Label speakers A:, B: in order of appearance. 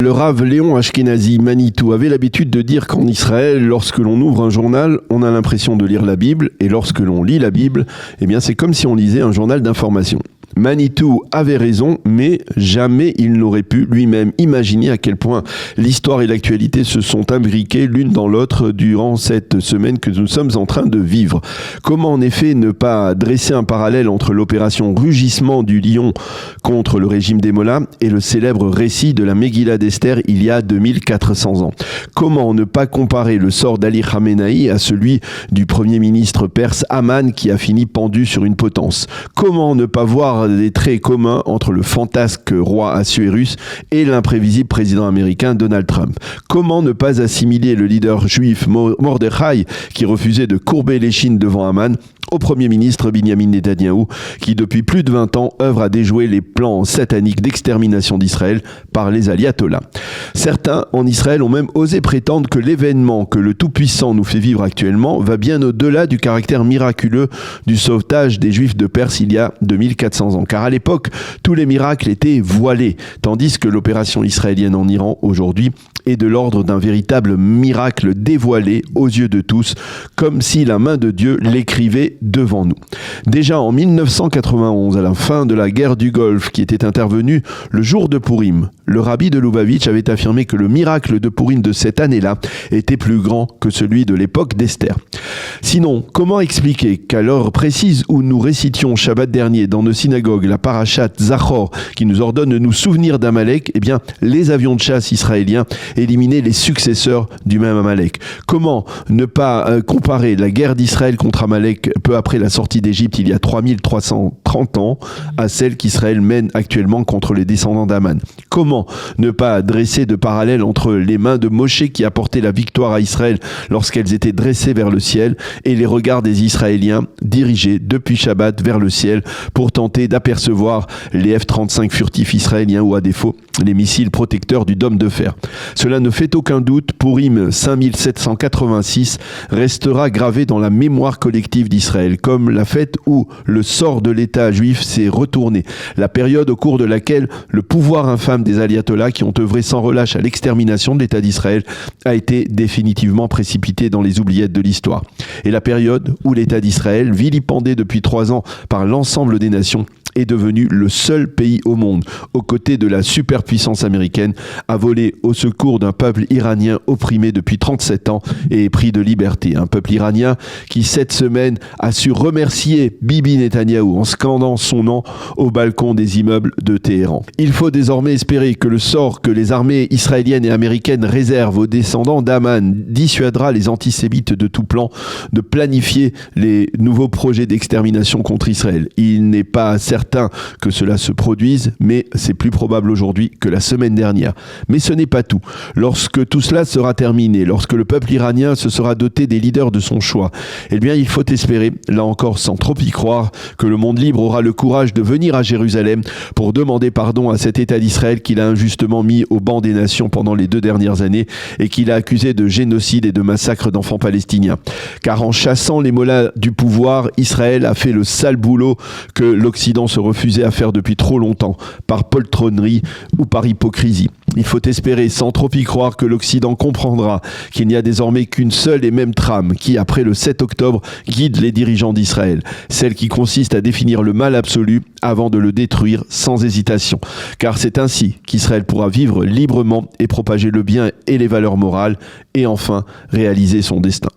A: Le Rav Léon Ashkenazi Manitou avait l'habitude de dire qu'en Israël, lorsque l'on ouvre un journal, on a l'impression de lire la Bible, et lorsque l'on lit la Bible, eh bien c'est comme si on lisait un journal d'information. Manitou avait raison, mais jamais il n'aurait pu lui-même imaginer à quel point l'histoire et l'actualité se sont imbriquées l'une dans l'autre durant cette semaine que nous sommes en train de vivre. Comment en effet ne pas dresser un parallèle entre l'opération Rugissement du lion contre le régime des Mollahs et le célèbre récit de la Megillah d'Esther il y a 2400 ans? Comment ne pas comparer le sort d'Ali Khamenei à celui du premier ministre perse Haman qui a fini pendu sur une potence? Comment ne pas voir des traits communs entre le fantasque roi Assuérus et l'imprévisible président américain Donald Trump? Comment ne pas assimiler le leader juif Mordechai qui refusait de courber l'échine devant Haman au Premier ministre Binyamin Netanyahou, qui depuis plus de 20 ans œuvre à déjouer les plans sataniques d'extermination d'Israël par les ayatollahs. Certains en Israël ont même osé prétendre que l'événement que le Tout-Puissant nous fait vivre actuellement va bien au-delà du caractère miraculeux du sauvetage des Juifs de Perse il y a 2400 ans. Car à l'époque, tous les miracles étaient voilés, tandis que l'opération israélienne en Iran aujourd'hui est de l'ordre d'un véritable miracle dévoilé aux yeux de tous, comme si la main de Dieu l'écrivait devant nous. Déjà en 1991, à la fin de la guerre du Golfe qui était intervenue le jour de Pourim, le rabbi de Lubavitch avait affirmé que le miracle de Pourim de cette année-là était plus grand que celui de l'époque d'Esther. Sinon, comment expliquer qu'à l'heure précise où nous récitions Shabbat dernier dans nos synagogues la parashat Zachor qui nous ordonne de nous souvenir d'Amalek, eh bien les avions de chasse israéliens éliminaient les successeurs du même Amalek? Comment ne pas comparer la guerre d'Israël contre Amalek peu après la sortie d'Égypte il y a 3330 ans à celle qu'Israël mène actuellement contre les descendants d'Aman? Comment ne pas dresser de parallèle entre les mains de Moshe qui apportaient la victoire à Israël lorsqu'elles étaient dressées vers le ciel et les regards des Israéliens dirigés depuis Shabbat vers le ciel pour tenter d'apercevoir les F-35 furtifs israéliens ou à défaut les missiles protecteurs du dôme de fer? Cela ne fait aucun doute, Pourim 5786 restera gravé dans la mémoire collective d'Israël comme la fête où le sort de l'État juif s'est retourné, la période au cours de laquelle le pouvoir infâme des ayatollahs qui ont œuvré sans relâche à l'extermination de l'État d'Israël a été définitivement précipité dans les oubliettes de l'histoire, et la période où l'État d'Israël, vilipendé depuis 3 ans par l'ensemble des nations, est devenu le seul pays au monde, aux côtés de la superpuissance américaine, à voler au secours d'un peuple iranien opprimé depuis 37 ans et épris de liberté. Un peuple iranien qui, cette semaine, a su remercier Bibi Netanyahou en scandant son nom au balcon des immeubles de Téhéran. Il faut désormais espérer que le sort que les armées israéliennes et américaines réservent aux descendants d'Aman dissuadera les antisémites de tout plan de planifier les nouveaux projets d'extermination contre Israël. Il n'est pas certain que cela se produise, mais c'est plus probable aujourd'hui que la semaine dernière. Mais ce n'est pas tout. Lorsque tout cela sera terminé, lorsque le peuple iranien se sera doté des leaders de son choix, eh bien il faut espérer, là encore sans trop y croire, que le monde libre aura le courage de venir à Jérusalem pour demander pardon à cet État d'Israël qu'il a injustement mis au banc des nations pendant les 2 dernières années et qu'il a accusé de génocide et de massacre d'enfants palestiniens. Car en chassant les mollahs du pouvoir, Israël a fait le sale boulot que l'Occident se refusait à faire depuis trop longtemps, par poltronnerie ou par hypocrisie. Il faut espérer, sans trop y croire, que l'Occident comprendra qu'il n'y a désormais qu'une seule et même trame qui, après le 7 octobre, guide les dirigeants d'Israël. Celle qui consiste à définir le mal absolu avant de le détruire sans hésitation. Car c'est ainsi qu'Israël pourra vivre librement et propager le bien et les valeurs morales et enfin réaliser son destin.